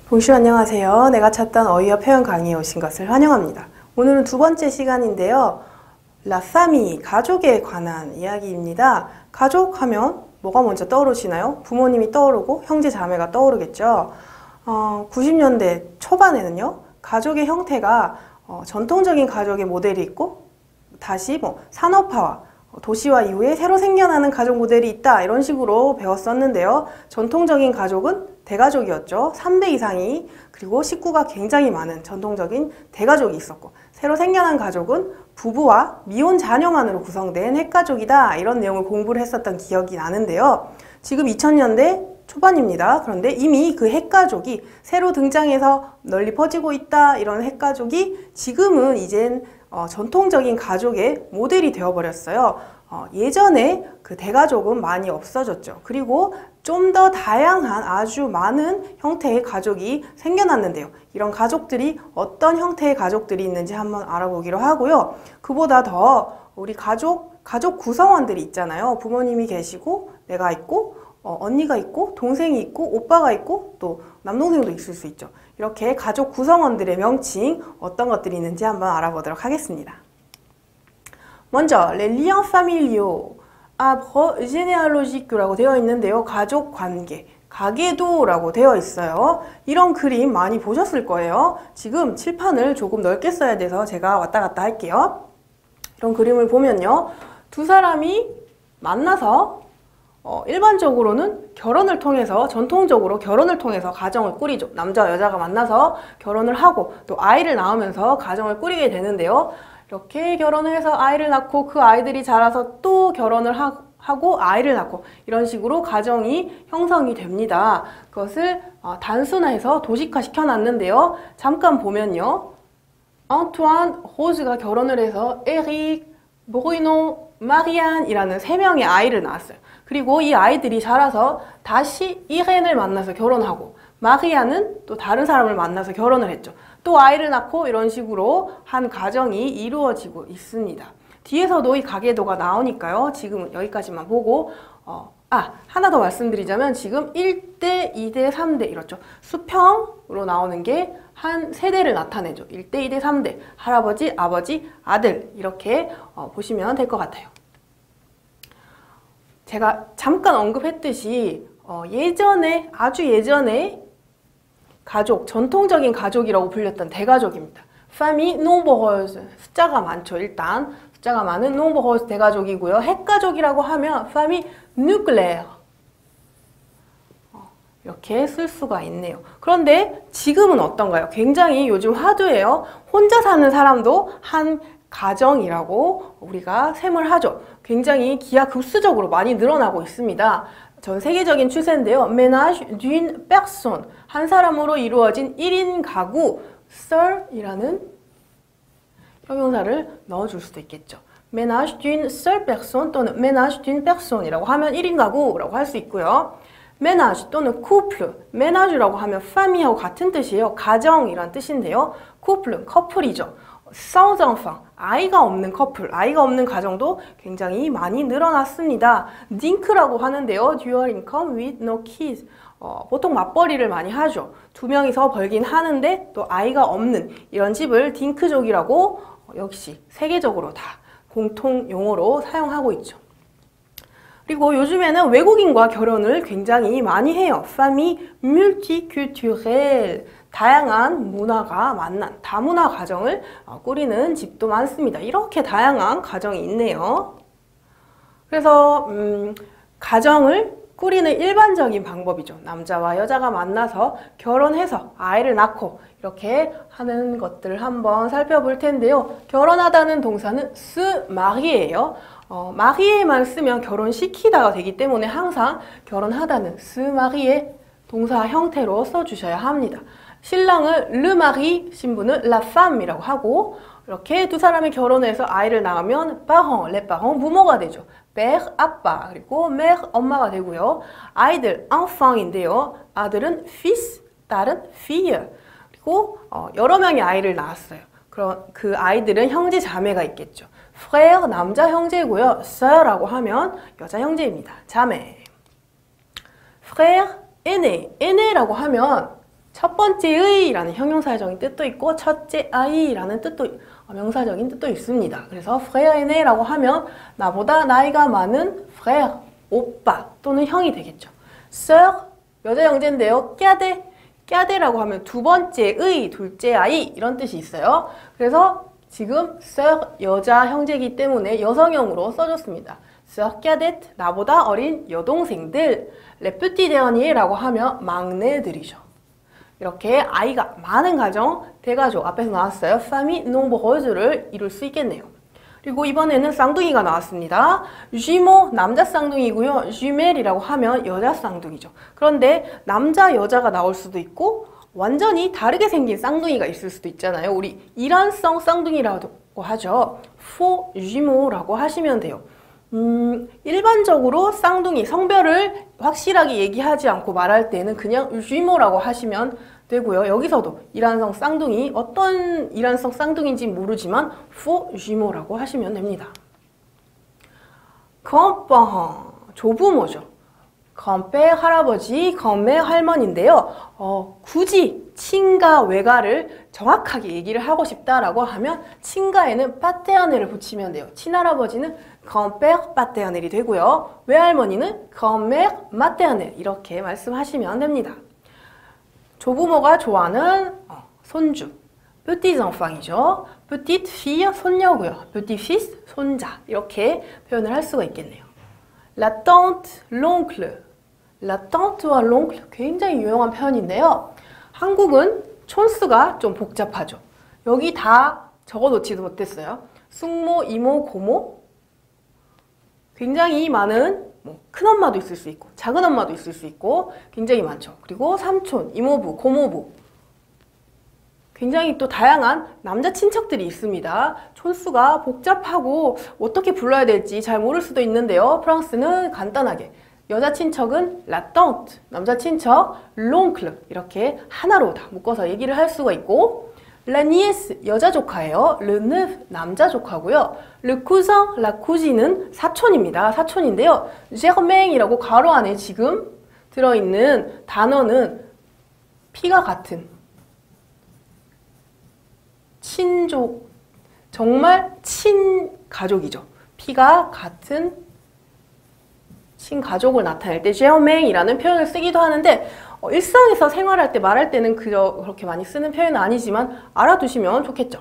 봉슈 안녕하세요. 내가 찾던 어휘와 표현 강의에 오신 것을 환영합니다. 오늘은 두 번째 시간인데요. La famille, 가족에 관한 이야기입니다. 가족 하면 뭐가 먼저 떠오르시나요? 부모님이 떠오르고 형제 자매가 떠오르겠죠. 90년대 초반에는요. 가족의 형태가 전통적인 가족의 모델이 있고 다시 산업화와 도시화 이후에 새로 생겨나는 가족 모델이 있다 이런 식으로 배웠었는데요. 전통적인 가족은 대가족이었죠. 3대 이상이 그리고 식구가 굉장히 많은 전통적인 대가족이 있었고 새로 생겨난 가족은 부부와 미혼 자녀만으로 구성된 핵가족이다 이런 내용을 공부를 했었던 기억이 나는데요. 지금 2000년대 초반입니다. 그런데 이미 그 핵가족이 새로 등장해서 널리 퍼지고 있다 이런 핵가족이 지금은 이젠 전통적인 가족의 모델이 되어버렸어요. 예전에 그 대가족은 많이 없어졌죠. 그리고 좀 더 다양한 아주 많은 형태의 가족이 생겨났는데요. 이런 가족들이 어떤 형태의 가족들이 있는지 한번 알아보기로 하고요. 그보다 더 우리 가족 구성원들이 있잖아요. 부모님이 계시고 내가 있고 언니가 있고 동생이 있고 오빠가 있고 또 남동생도 있을 수 있죠. 이렇게 가족 구성원들의 명칭 어떤 것들이 있는지 한번 알아보도록 하겠습니다. 먼저 les liens familiaux, arbre généalogique라고 되어 있는데요. 가족 관계, 가계도라고 되어 있어요. 이런 그림 많이 보셨을 거예요. 지금 칠판을 조금 넓게 써야 돼서 제가 왔다 갔다 할게요. 이런 그림을 보면요. 두 사람이 만나서 일반적으로는 결혼을 통해서 전통적으로 결혼을 통해서 가정을 꾸리죠. 남자와 여자가 만나서 결혼을 하고 또 아이를 낳으면서 가정을 꾸리게 되는데요. 이렇게 결혼을 해서 아이를 낳고 그 아이들이 자라서 또 결혼을 하고 아이를 낳고 이런 식으로 가정이 형성이 됩니다. 그것을 단순화해서 도식화 시켜놨는데요. 잠깐 보면요. 안투안 로즈가 결혼을 해서 에릭, 브루노, 마리안이라는 3명의 아이를 낳았어요. 그리고 이 아이들이 자라서 다시 이렌을 만나서 결혼하고 마리아는 또 다른 사람을 만나서 결혼을 했죠. 또 아이를 낳고 이런 식으로 한 가정이 이루어지고 있습니다. 뒤에서도 이 가계도가 나오니까요. 지금은 여기까지만 보고 하나 더 말씀드리자면 지금 1대, 2대, 3대 이렇죠. 수평으로 나오는 게 한 세대를 나타내죠. 1대, 2대, 3대 할아버지, 아버지, 아들 이렇게 보시면 될 것 같아요. 제가 잠깐 언급했듯이 예전에 아주 예전에 가족, 전통적인 가족이라고 불렸던 대가족입니다. famille nombreuse, 숫자가 많죠. 일단 숫자가 많은 nombreuse 대가족이고요. 핵가족이라고 하면 famille nucléaire 이렇게 쓸 수가 있네요. 그런데 지금은 어떤가요? 굉장히 요즘 화두예요. 혼자 사는 사람도 한 가정이라고 우리가 셈을 하죠. 굉장히 기하급수적으로 많이 늘어나고 있습니다. 전 세계적인 추세인데요. ménage d'une personne, 한 사람으로 이루어진 1인 가구, seul이라는 형용사를 넣어줄 수도 있겠죠. ménage d'une seule personne 또는 ménage d'une personne이라고 하면 1인 가구라고 할 수 있고요. ménage 또는 couple, ménage라고 하면 family하고 같은 뜻이에요. 가정이란 뜻인데요. couple, 커플이죠. sans enfant, 아이가 없는 커플, 아이가 없는 가정도 굉장히 많이 늘어났습니다. 딩크라고 하는데요. dual income with no kids. 보통 맞벌이를 많이 하죠. 두 명이서 벌긴 하는데 또 아이가 없는 이런 집을 딩크족이라고 역시 세계적으로 다 공통 용어로 사용하고 있죠. 그리고 요즘에는 외국인과 결혼을 굉장히 많이 해요. famille multiculturelle, 다양한 문화가 만난 다문화 가정을 꾸리는 집도 많습니다. 이렇게 다양한 가정이 있네요. 그래서 가정을 꾸리는 일반적인 방법이죠. 남자와 여자가 만나서 결혼해서 아이를 낳고 이렇게 하는 것들을 한번 살펴볼 텐데요. 결혼하다는 동사는 se marier예요. marier만 쓰면 결혼시키다가 되기 때문에 항상 결혼하다는 se marier 동사 형태로 써주셔야 합니다. 신랑을 le mari, 신부는 la femme이라고 하고 이렇게 두 사람이 결혼해서 아이를 낳으면 parents, les parents, 부모가 되죠. père, 아빠, 그리고 mère, 엄마가 되고요. 아이들, enfant인데요. 아들은 fils, 딸은 fille. 그리고 여러 명의 아이를 낳았어요. 그럼 그 아이들은 형제 자매가 있겠죠. frère, 남자 형제고요. sœur라고 하면 여자 형제입니다. 자매. frère aîné, aîné라고 하면 첫 번째의라는 형용사적인 뜻도 있고 첫째 아이라는 뜻도 명사적인 뜻도 있습니다. 그래서 frère ainé라고 하면 나보다 나이가 많은 frère, 오빠 또는 형이 되겠죠. sœur, 여자 형제인데요. 까데라고 하면 두 번째의, 둘째 아이 이런 뜻이 있어요. 그래서 지금 sœur, 여자 형제이기 때문에 여성형으로 써줬습니다. sœur cadette, 나보다 어린 여동생들. les petits derniers라고 하면 막내들이죠. 이렇게 아이가 많은 가정, 대가족 앞에서 나왔어요. famille nombreus를 이룰 수 있겠네요. 그리고 이번에는 쌍둥이가 나왔습니다. jumeau, 남자 쌍둥이고요. jumelle이라고 하면 여자 쌍둥이죠. 그런데 남자, 여자가 나올 수도 있고 완전히 다르게 생긴 쌍둥이가 있을 수도 있잖아요. 우리 일란성 쌍둥이라고 하죠. faux jumeau라고 하시면 돼요. 일반적으로 쌍둥이, 성별을 확실하게 얘기하지 않고 말할 때는 그냥 jumeau라고 하시면 되고요. 여기서도 이란성 쌍둥이, 어떤 이란성 쌍둥이인지 모르지만 faux jumeau라고 하시면 됩니다. grand-parent, 조부모죠. grand-père, 할아버지, grand-mère, 할머니인데요. 굳이 친가, 외가를 정확하게 얘기를 하고 싶다라고 하면 친가에는 paterne를 붙이면 돼요. 친할아버지는 grand-père paternel이 되고요. 외할머니는 grand-mère maternelle 이렇게 말씀하시면 됩니다. 조부모가 좋아하는 손주, petit enfant이죠. petite fille, 손녀고요. petit fils, 손자 이렇게 표현을 할 수가 있겠네요. la tante, l'oncle, la tante와 l'oncle 굉장히 유용한 표현인데요. 한국은 촌수가 좀 복잡하죠. 여기 다 적어놓지도 못했어요. 숙모, 이모, 고모 굉장히 많은 큰엄마도 있을 수 있고 작은 엄마도 있을 수 있고 굉장히 많죠. 그리고 삼촌, 이모부, 고모부 굉장히 또 다양한 남자 친척들이 있습니다. 촌수가 복잡하고 어떻게 불러야 될지 잘 모를 수도 있는데요. 프랑스는 간단하게 여자 친척은 la tante, 남자 친척 l'oncle 이렇게 하나로 다 묶어서 얘기를 할 수가 있고 la nièce, 여자 조카예요. le neveu, 남자 조카고요. le cousin, la cousine은 사촌입니다. 사촌인데요. germain이라고 괄호 안에 지금 들어있는 단어는 피가 같은 친족, 정말 친가족이죠. 피가 같은 친가족을 나타낼 때 germain이라는 표현을 쓰기도 하는데 일상에서 생활할 때 말할 때는 그렇게 많이 쓰는 표현은 아니지만 알아두시면 좋겠죠.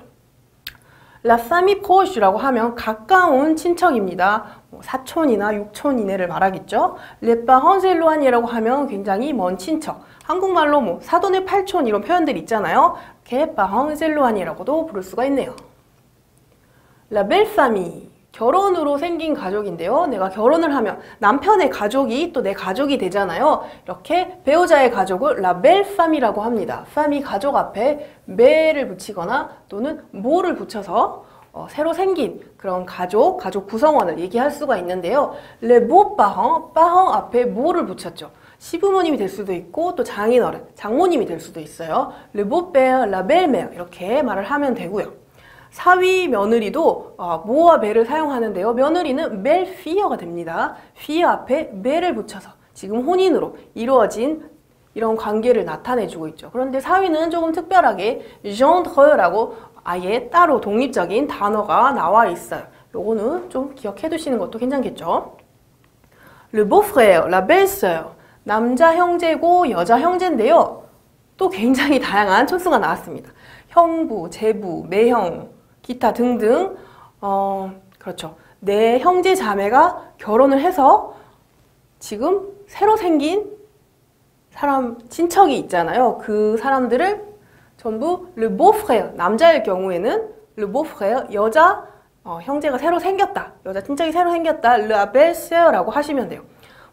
La famille proche라고 하면 가까운 친척입니다. 사촌이나 육촌 이내를 말하겠죠. Les parents éloignés라고 하면 굉장히 먼 친척. 한국말로 사돈의 팔촌 이런 표현들이 있잖아요. 이렇게 parents éloignés라고도 부를 수가 있네요. La belle famille. 결혼으로 생긴 가족인데요. 내가 결혼을 하면 남편의 가족이 또 내 가족이 되잖아요. 이렇게 배우자의 가족을 la belle famille라고 합니다. famille 가족 앞에 메를 붙이거나 또는 모를 붙여서 새로 생긴 그런 가족 구성원을 얘기할 수가 있는데요. les beaux-parents, parents 앞에 모를 붙였죠. 시부모님이 될 수도 있고 또 장인어른, 장모님이 될 수도 있어요. le beau-père, la belle-mère 이렇게 말을 하면 되고요. 사위 며느리도 모와 베를 사용하는데요. 며느리는 belle fille가 됩니다. fille 앞에 be를 붙여서 지금 혼인으로 이루어진 이런 관계를 나타내주고 있죠. 그런데 사위는 조금 특별하게 gendre라고 아예 따로 독립적인 단어가 나와 있어요. 요거는 좀 기억해 두시는 것도 괜찮겠죠. le beau-frère, la belle-sœur, 남자 형제고 여자 형제인데요. 또 굉장히 다양한 촌수가 나왔습니다. 형부, 제부, 매형, 기타 등등 그렇죠. 내 형제 자매가 결혼을 해서 지금 새로 생긴 사람 친척이 있잖아요. 그 사람들을 전부 le beau-frère, 남자일 경우에는 le beau-frère, 여자 형제가 새로 생겼다. 여자 친척이 새로 생겼다. la belle-sœur라고 하시면 돼요.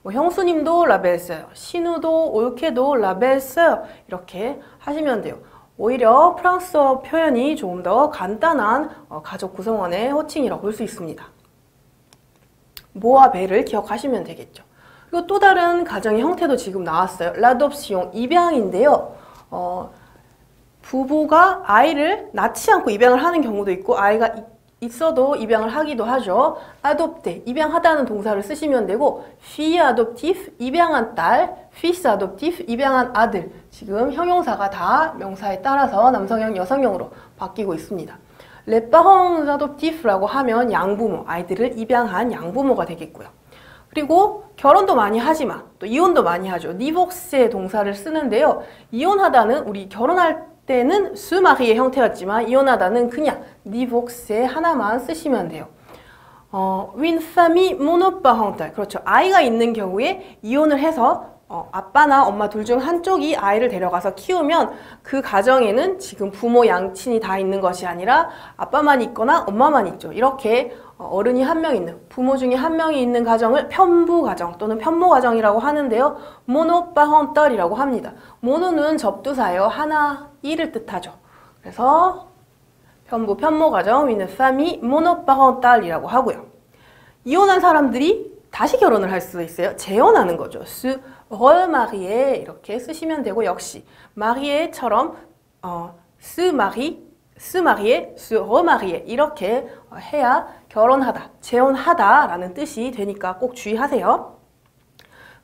형수님도 la belle-sœur, 신우도 올케도 la belle-sœur 이렇게 하시면 돼요. 오히려 프랑스어 표현이 조금 더 간단한 가족 구성원의 호칭이라고 볼 수 있습니다. 모와 베를 기억하시면 되겠죠. 그리고 또 다른 가정의 형태도 지금 나왔어요. l'adoption, 입양인데요. 부부가 아이를 낳지 않고 입양을 하는 경우도 있고 아이가 있어도 입양을 하기도 하죠. adopter, 입양하다는 동사를 쓰시면 되고 fille adoptive, 입양한 딸, fils adoptif, 입양한 아들. 지금 형용사가 다 명사에 따라서 남성형, 여성형으로 바뀌고 있습니다. les parents adoptif라고 하면 양부모, 아이들을 입양한 양부모가 되겠고요. 그리고 결혼도 많이 하지만 또 이혼도 많이 하죠. divorce의 동사를 쓰는데요. 이혼하다는 우리 결혼할 때는 se marie의 형태였지만 이혼하다는 그냥 divorce 하나만 쓰시면 돼요. une famille monoparentale. 그렇죠. 아이가 있는 경우에 이혼을 해서 아빠나 엄마 둘 중 한쪽이 아이를 데려가서 키우면 그 가정에는 지금 부모 양친이 다 있는 것이 아니라 아빠만 있거나 엄마만 있죠. 이렇게 어른이 한 명 있는, 부모 중에 한 명이 있는 가정을 편부 가정 또는 편모 가정이라고 하는데요. 모노파rental이라고 합니다. 모노는 접두사예요. 하나, 이를 뜻하죠. 그래서 편부, 편모 가정, une famille monoparental이라고 하고요. 이혼한 사람들이 다시 결혼을 할 수 있어요. 재혼하는 거죠. se remarier 이렇게 쓰시면 되고 역시 marier처럼 se marier, se remarier 이렇게 해야 결혼하다, 재혼하다 라는 뜻이 되니까 꼭 주의하세요.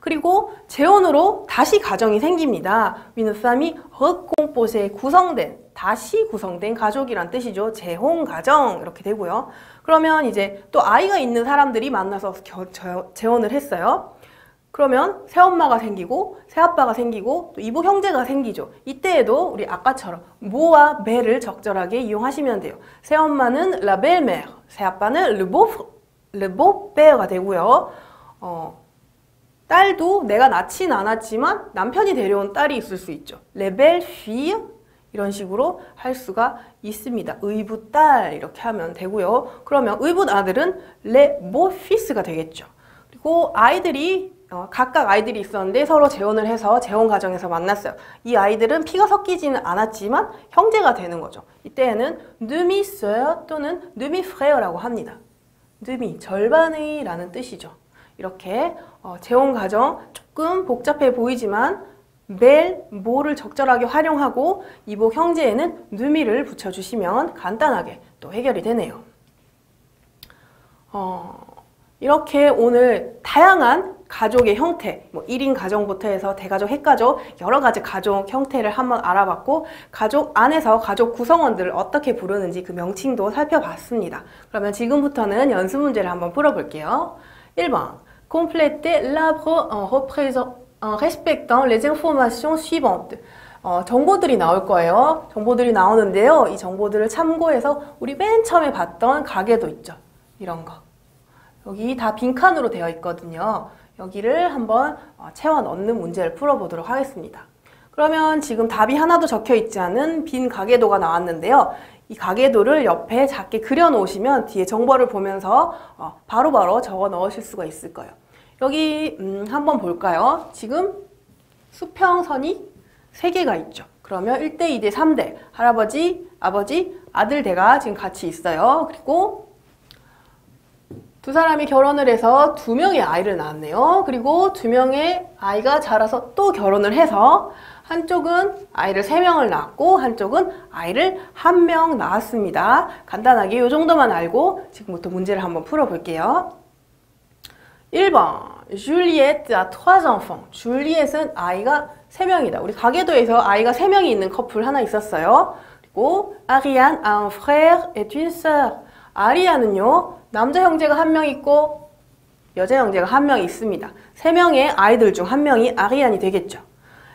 그리고 재혼으로 다시 가정이 생깁니다. une famille recomposée, 구성된, 다시 구성된 가족이란 뜻이죠. 재혼 가정 이렇게 되고요. 그러면 이제 또 아이가 있는 사람들이 만나서 재혼을 했어요. 그러면 새엄마가 생기고 새아빠가 생기고 또 이복 형제가 생기죠. 이때에도 우리 아까처럼 모와 벨을 적절하게 이용하시면 돼요. 새엄마는 la belle-mère, 새아빠는 le beau-père가 되고요. 딸도 내가 낳진 않았지만 남편이 데려온 딸이 있을 수 있죠. les belles-filles 이런 식으로 할 수가 있습니다. 의붓 딸 이렇게 하면 되고요. 그러면 의붓 아들은 les beaux-fils가 되겠죠. 그리고 아이들이 각각 아이들이 있었는데 서로 재혼을 해서 재혼 가정에서 만났어요. 이 아이들은 피가 섞이지는 않았지만 형제가 되는 거죠. 이때에는 demi-sœur 또는 demi-frère라고 합니다. demi, 절반의 라는 뜻이죠. 이렇게 재혼 가정 조금 복잡해 보이지만 벨, 모를 적절하게 활용하고 이복 형제에는 demi를 붙여주시면 간단하게 또 해결이 되네요. 이렇게 오늘 다양한 가족의 형태, 뭐 1인 가정부터 해서 대가족, 핵가족, 여러 가지 가족 형태를 한번 알아봤고 가족 안에서 가족 구성원들을 어떻게 부르는지 그 명칭도 살펴봤습니다. 그러면 지금부터는 연습 문제를 한번 풀어볼게요. 1번, compléter l'arbre en respectant les informations suivantes. 정보들이 나올 거예요. 정보들이 나오는데요. 이 정보들을 참고해서 우리 맨 처음에 봤던 가게도 있죠. 이런 거. 여기 다 빈칸으로 되어 있거든요. 여기를 한번 채워 넣는 문제를 풀어보도록 하겠습니다. 그러면 지금 답이 하나도 적혀 있지 않은 빈 가계도가 나왔는데요. 이 가계도를 옆에 작게 그려 놓으시면 뒤에 정보를 보면서 바로바로 적어 넣으실 수가 있을 거예요. 여기 한번 볼까요? 지금 수평선이 3개가 있죠. 그러면 1대, 2대, 3대 할아버지, 아버지, 아들 대가 지금 같이 있어요. 그리고 두 사람이 결혼을 해서 2명의 아이를 낳았네요. 그리고 2명의 아이가 자라서 또 결혼을 해서 한쪽은 아이를 3명을 낳았고 한쪽은 아이를 1명 낳았습니다. 간단하게 이 정도만 알고 지금부터 문제를 한번 풀어볼게요. 1번 줄리엣 a 3 enfants. 줄리엣은 아이가 3명이다. 우리 가계도에서 아이가 3명이 있는 커플 하나 있었어요. 그리고 아리안 a un frère et une sœur. 아리아는요. 남자 형제가 1명 있고 여자 형제가 1명 있습니다. 3명의 아이들 중 1명이 아리안이 되겠죠.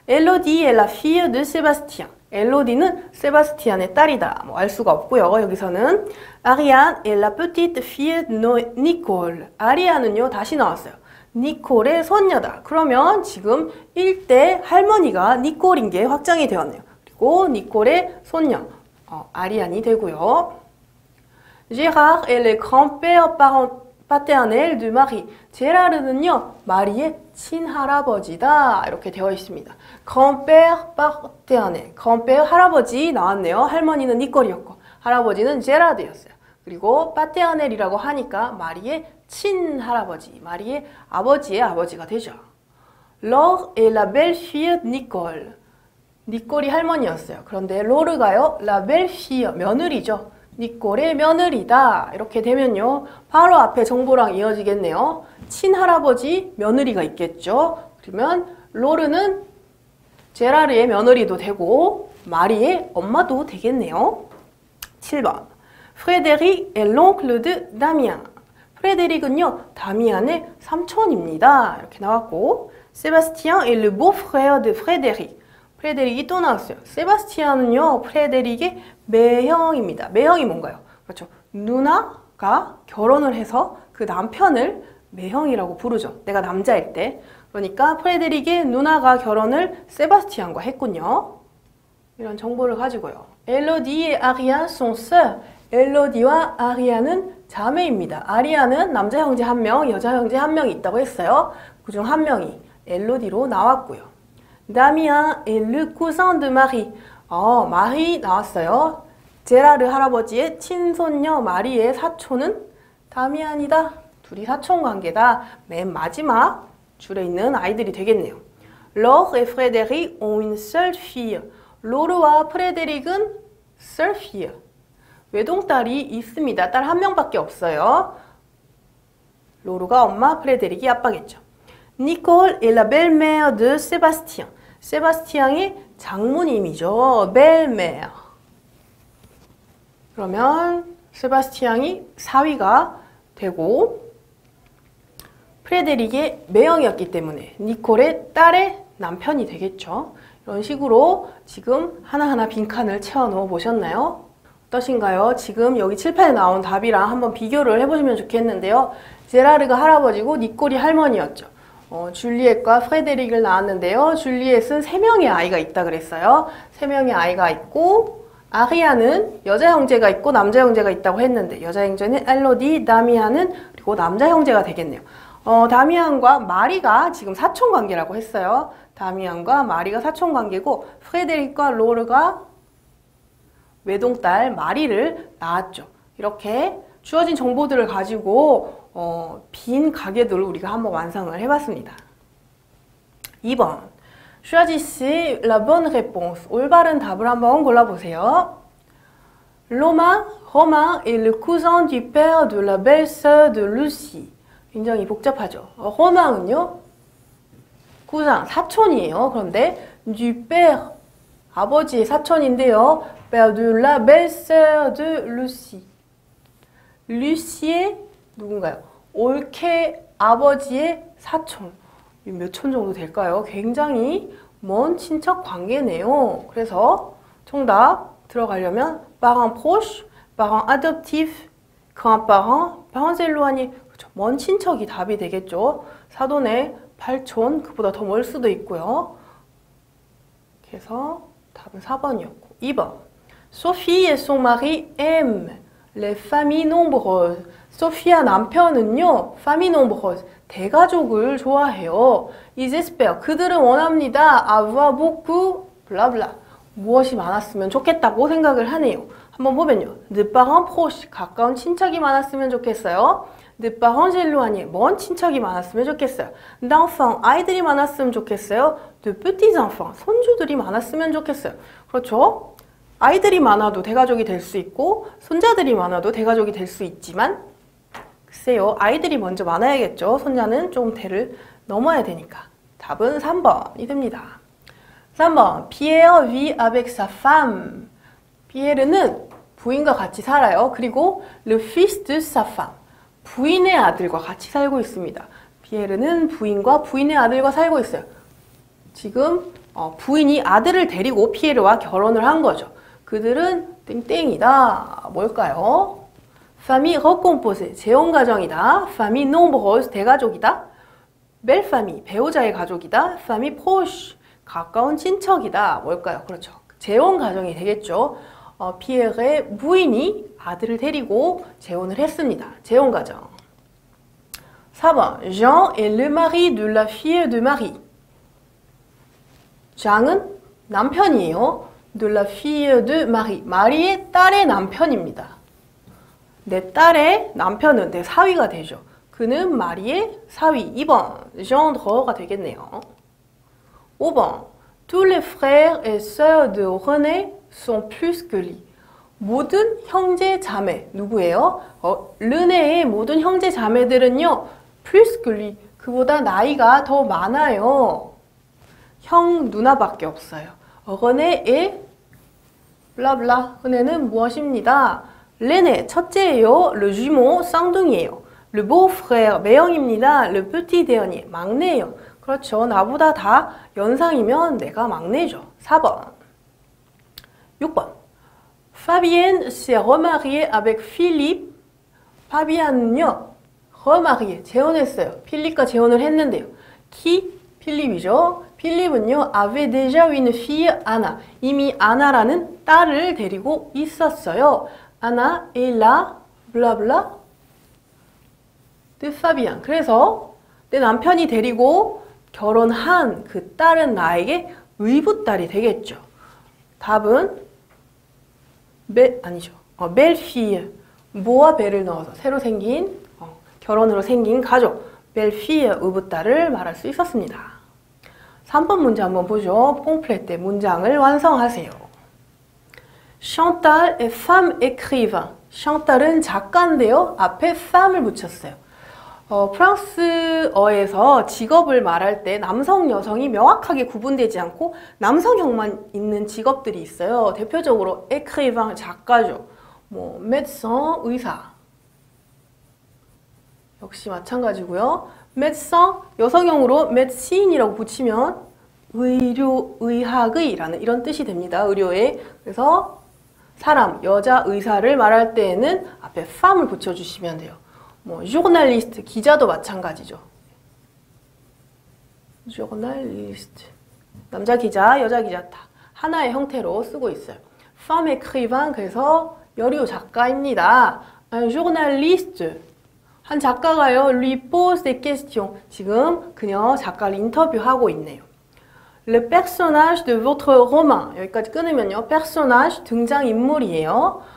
엘로디 est la fille de Sébastien. 엘로디는 세바스티안의 딸이다. 뭐 알 수가 없고요. 여기서는 아리안 est la petite fille de Nicole. 아리안은요. 다시 나왔어요. 니콜의 손녀다. 그러면 지금 1대 할머니가 니콜인 게 확정이 되었네요. 그리고 니콜의 손녀 아리안이 되고요. Gérard est le grand-père paternel du mari. 제라르는요, 마리의 친할아버지다. 이렇게 되어 있습니다. grand-père paternel. grand-père 할아버지 나왔네요. 할머니는 니콜이었고, 할아버지는 제라드였어요. 그리고 paternel이라고 하니까 마리의 친할아버지, 마리의 아버지의 아버지가 되죠. Laure est la belle-fille de Nicole. 니콜이 할머니였어요. 그런데 로르가요, la belle-fille, 며느리죠. 니콜의 며느리다. 이렇게 되면요. 바로 앞에 정보랑 이어지겠네요. 친할아버지 며느리가 있겠죠. 그러면 로르는 제라르의 며느리도 되고 마리의 엄마도 되겠네요. 7번. 프레데릭 est l'oncle de Damien. 프레데릭은요. 다미안의 삼촌입니다. 이렇게 나왔고 세바스티안 est le beau-frère de Frédéric. 프레데릭이 또 나왔어요. 세바스티안은요. 프레데릭의 매형입니다. 매형이 뭔가요? 그렇죠. 누나가 결혼을 해서 그 남편을 매형이라고 부르죠. 내가 남자일 때. 그러니까 프레데릭의 누나가 결혼을 세바스티안과 했군요. 이런 정보를 가지고요. 엘로디 et 아리안 sont sœurs. 엘로디와 아리안은 자매입니다. 아리안은 남자 형제 한 명, 여자 형제 한 명이 있다고 했어요. 그중 한 명이 엘로디로 나왔고요. 다미안 est le cousin de Marie. 마리 나왔어요. 제라르 할아버지의 친손녀 마리의 사촌은 다미안이다. 둘이 사촌 관계다. 맨 마지막 줄에 있는 아이들이 되겠네요. Laure et Frédéric ont une seule fille. 로르와 프레데릭은 seule fille. 외동딸이 있습니다. 딸 한 명밖에 없어요. 로르가 엄마, 프레데릭이 아빠겠죠. Nicole est la belle-mère de Sébastien. 세바스티앙의 장모님이죠. belle-mère. 그러면 세바스티앙이 사위가 되고 프레데릭의 매형이었기 때문에 니콜의 딸의 남편이 되겠죠. 이런 식으로 지금 하나하나 빈칸을 채워 넣어 보셨나요? 어떠신가요? 지금 여기 칠판에 나온 답이랑 한번 비교를 해보시면 좋겠는데요. 제라르가 할아버지고 니콜이 할머니였죠. 줄리엣과 프레데릭을 낳았는데요. 줄리엣은 3명의 아이가 있다 그랬어요. 3명의 아이가 있고 아리아는 여자 형제가 있고 남자 형제가 있다고 했는데 여자 형제는 엘로디, 다미안은 그리고 남자 형제가 되겠네요. 다미안과 마리가 지금 사촌 관계라고 했어요. 다미안과 마리가 사촌 관계고 프레데릭과 로르가 외동딸 마리를 낳았죠. 이렇게 주어진 정보들을 가지고 빈 가게들을 우리가 한번 완성을 해봤습니다. 2번. Choisissez la bonne réponse. 올바른 답을 한번 골라보세요. Romain est le cousin du père de la belle-sœur de Lucie. 굉장히 복잡하죠. 로망은요, cousin, 사촌이에요. 그런데 du père, 아버지의 사촌인데요. père de la belle-sœur de Lucie. 루시의 누군가요? 올케 아버지의 사촌. 몇 촌 정도 될까요? 굉장히 먼 친척 관계네요. 그래서 정답 들어가려면 parent proche, parent adoptif, grand-parent, parents éloignés. 그렇죠. 먼 친척이 답이 되겠죠. 사돈의 8촌, 그보다 더 멀 수도 있고요. 그래서 답은 4번이었고. 2번. Sophie et son mari aiment les familles nombreuses. 소피아 남편은요, famille nombreuse, 대가족을 좋아해요. Ils espèrent, 그들은 원합니다. avoir beaucoup, 블라블라. 무엇이 많았으면 좋겠다고 생각을 하네요. 한번 보면요. de parents proches, 가까운 친척이 많았으면 좋겠어요. de parents éloignés, 먼 친척이 많았으면 좋겠어요. d'enfants, 아이들이 많았으면 좋겠어요. de petits enfants, 손주들이 많았으면 좋겠어요. 그렇죠? 아이들이 많아도 대가족이 될 수 있고 손자들이 많아도 대가족이 될 수 있지만 글쎄요. 아이들이 먼저 많아야겠죠. 손자는 좀 대를 넘어야 되니까. 답은 3번이 됩니다. 3번. Pierre vit avec sa femme. 피에르는 부인과 같이 살아요. 그리고 le fils de sa femme. 부인의 아들과 같이 살고 있습니다. 피에르는 부인과 부인의 아들과 살고 있어요. 지금 부인이 아들을 데리고 피에르와 결혼을 한 거죠. 그들은 땡땡이다. 뭘까요? famille recomposée, 재혼가정이다. famille nombreuse, 대가족이다. belle famille, 배우자의 가족이다. famille proche, 가까운 친척이다. 뭘까요? 그렇죠. 재혼가정이 되겠죠. 피에르의 부인이 아들을 데리고 재혼을 했습니다. 재혼가정. 4번. Jean est le mari de la fille de Marie. 장은 남편이에요. de la fille de Marie. 마리의 딸의 남편입니다. 내 딸의 남편은 내 사위가 되죠. 그는 마리의 사위. 2번. gendre가 되겠네요. 5번. Tous les frères et sœurs de René sont plus que lui. 모든 형제 자매 누구예요? 르네의 모든 형제 자매들은요, plus que lui, 그보다 나이가 더 많아요. 형 누나밖에 없어요. 르네의 블라블라, 은혜는 무엇입니다? 르네 첫째예요. le jumeau 쌍둥이에요. le beau-frère 매형입니다. le petit dernier 막내예요. 그렇죠. 나보다 다 연상이면 내가 막내죠. 4번. 6번. Fabienne s'est remariée avec Philippe. 파비안은요, remarié, 재혼했어요. 필립과 재혼을 했는데요. qui? 필립이죠. 필립은요, avait déjà une fille, Anna. 이미 아나라는 딸을 데리고 있었어요. Anna est la, 블라블라, de Fabien. 그래서 내 남편이 데리고 결혼한 그 딸은 나에게 의붓딸이 되겠죠. 답은 아니죠. 벨피에, 모와 벨을 넣어서 새로 생긴 결혼으로 생긴 가족 벨피에 의붓딸을 말할 수 있었습니다. 3번 문제 한번 보죠. 뽕플레 문장을 완성하세요. Chantal est femme écrivain. Chantal은 작가인데요. 앞에 femme을 붙였어요. 프랑스어에서 직업을 말할 때 남성, 여성이 명확하게 구분되지 않고 남성형만 있는 직업들이 있어요. 대표적으로 écrivain, 작가죠. 뭐 médecin, 의사. 역시 마찬가지고요. médecin, 여성형으로 médecin이라고 붙이면 의료, 의학의라는 이런 뜻이 됩니다. 의료의. 그래서 사람, 여자 의사를 말할 때에는 앞에 femme을 붙여주시면 돼요. 뭐 journaliste, 기자도 마찬가지죠. journaliste, 남자 기자, 여자 기자 다 하나의 형태로 쓰고 있어요. femme écrivain, 그래서 여류 작가입니다. un journaliste, 한 작가가요, lui pose des questions. 지금 그녀 작가를 인터뷰하고 있네요. Le personnage de votre roman, 여기까지 끊으면요, personnage, 등장인물이에요.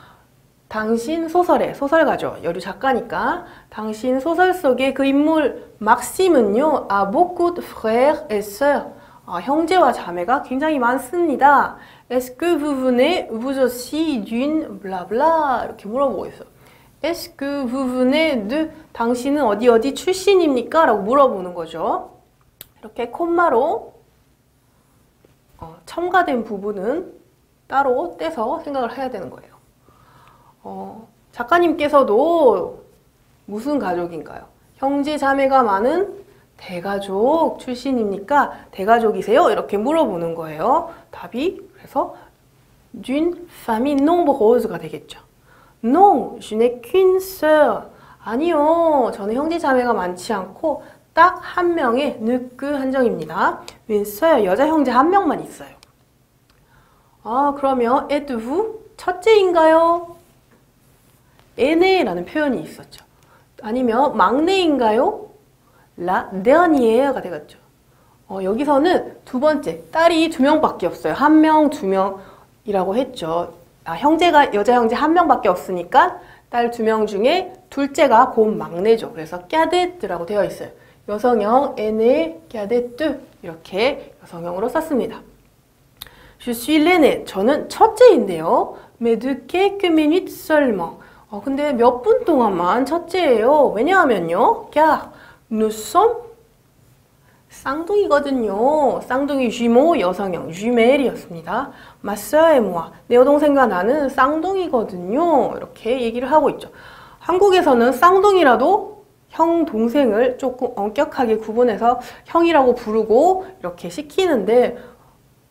당신 소설의, 소설가죠. 여류 작가니까. 당신 소설 속의 그 인물 막심은요, a beaucoup de frères et sœurs. 형제와 자매가 굉장히 많습니다. Est-ce que vous venez vous aussi d'une blabla? 이렇게 물어보고 있어요. Est-ce que vous venez de? 당신은 어디 출신입니까? 라고 물어보는 거죠. 이렇게 콤마로 첨가된 부분은 따로 떼서 생각을 해야 되는 거예요. 작가님께서도 무슨 가족인가요? 형제 자매가 많은 대가족 출신입니까? 대가족이세요? 이렇게 물어보는 거예요. 답이 그래서 d'une famille nombreus가 되겠죠. Non, je n'ai qu'une sœur. 아니요, 저는 형제 자매가 많지 않고 딱 한 명의 ne que 한정입니다. une sœur, 여자 형제 한 명만 있어요. 그러면 êtes-vous? 첫째인가요? aîné라는 표현이 있었죠. 아니면 막내인가요? la dernière가 되겠죠. 여기서는 두 번째, 딸이 2명밖에 없어요. 1명, 2명이라고 했죠. 형제가, 여자 형제 1명밖에 없으니까 딸 2명 중에 둘째가 곧 막내죠. 그래서 cadet라고 되어 있어요. 여성형 aîné, cadette 이렇게 여성형으로 썼습니다. Je suis l'aîné, 저는 첫째인데요. mais de quelques minutes seulement. 근데 몇 분 동안만 첫째예요. 왜냐하면요. car nous sommes 쌍둥이거든요. 쌍둥이 jumeau 여성형 jumelle이었습니다. ma soeur et moi. 내 여동생과 나는 쌍둥이거든요. 이렇게 얘기를 하고 있죠. 한국에서는 쌍둥이라도 형, 동생을 조금 엄격하게 구분해서 형이라고 부르고 이렇게 시키는데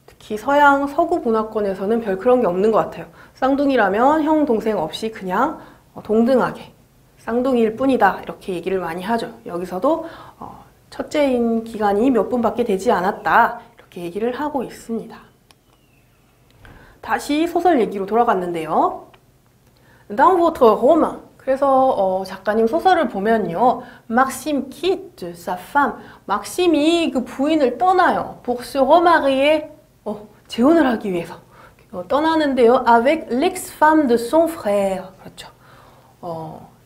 특히 서양 서구 문화권에서는 별 그런 게 없는 것 같아요. 쌍둥이라면 형, 동생 없이 그냥 동등하게 쌍둥이일 뿐이다 이렇게 얘기를 많이 하죠. 여기서도 첫째인 기간이 몇 분밖에 되지 않았다 이렇게 얘기를 하고 있습니다. 다시 소설 얘기로 돌아갔는데요. Dans votre roman, 그래서 작가님 소설을 보면요. Maxime quitte sa femme. 막심이 그 부인을 떠나요. Pour se remarier, 재혼을 하기 위해서 떠나는데요. Avec l'ex-femme de son frère. 그렇죠.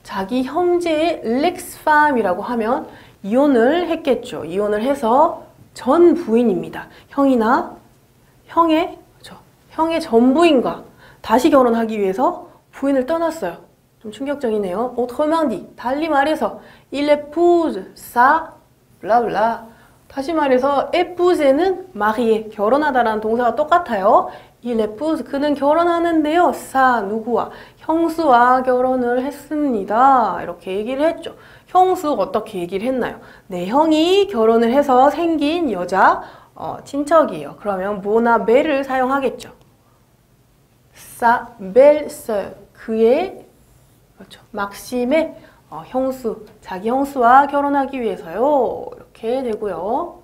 자기 형제의 l'ex-femme이라고 하면 이혼을 했겠죠. 이혼을 해서 전 부인입니다. 형이나 형의 전부인과 다시 결혼하기 위해서 부인을 떠났어요. 좀 충격적이네요. Autrement dit, 달리 말해서 il épouse sa 블라블라. 다시 말해서 épouse는 marier, 결혼하다라는 동사가 똑같아요. il épouse, 그는 결혼하는데요. sa, 누구와? 형수와 결혼을 했습니다. 이렇게 얘기를 했죠. 형수 어떻게 얘기를 했나요? 내 형이 결혼을 해서 생긴 여자 친척이에요. 그러면 뭐나 벨을 사용하겠죠. sa belle-sœur, 그의 그렇죠. 막심의 형수, 자기 형수와 결혼하기 위해서요. 이렇게 되고요.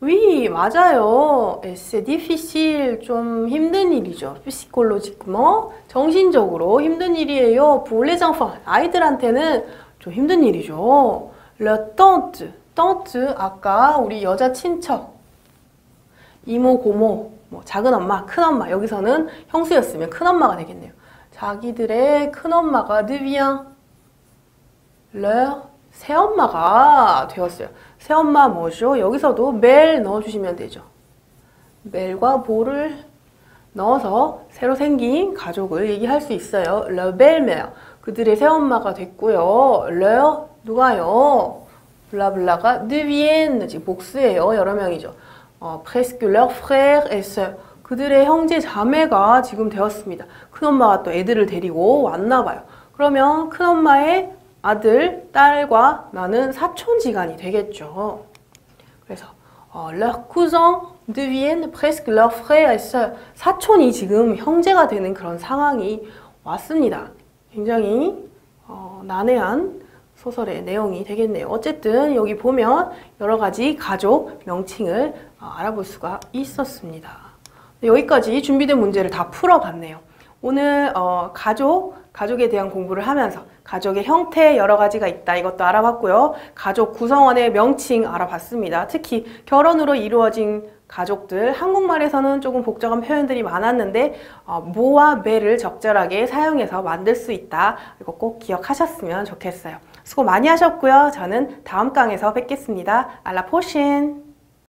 Oui, 맞아요. C'est difficile, 좀 힘든 일이죠. psychologiquement, 정신적으로 힘든 일이에요. Pour les enfants, 아이들한테는 좀 힘든 일이죠. Le tante, tante, 아까 우리 여자 친척, 이모, 고모, 뭐 작은 엄마, 큰 엄마, 여기서는 형수였으면 큰 엄마가 되겠네요. 자기들의 큰 엄마가 devient leur 새엄마가 되었어요. 새엄마 뭐죠? 여기서도 벨 넣어주시면 되죠. 벨과 보를 넣어서 새로 생긴 가족을 얘기할 수 있어요. leur belle-mère, 그들의 새엄마가 됐고요. leur 누가요? 블라블라가 deviennent, 지금 복수예요. 여러 명이죠. presque leur frère et sœur, 그들의 형제 자매가 지금 되었습니다. 큰엄마가 또 애들을 데리고 왔나 봐요. 그러면 큰엄마의 아들, 딸과 나는 사촌지간이 되겠죠. 그래서 leurs cousins deviennent presque leurs frères et sœurs, 사촌이 지금 형제가 되는 그런 상황이 왔습니다. 굉장히 난해한 소설의 내용이 되겠네요. 어쨌든 여기 보면 여러 가지 가족 명칭을 알아볼 수가 있었습니다. 여기까지 준비된 문제를 다 풀어봤네요. 오늘 가족에 대한 공부를 하면서 가족의 형태 여러 가지가 있다, 이것도 알아봤고요. 가족 구성원의 명칭 알아봤습니다. 특히 결혼으로 이루어진 가족들, 한국말에서는 조금 복잡한 표현들이 많았는데 뭐와 매를 적절하게 사용해서 만들 수 있다. 이거 꼭 기억하셨으면 좋겠어요. 수고 많이 하셨고요. 저는 다음 강에서 뵙겠습니다. À la prochaine!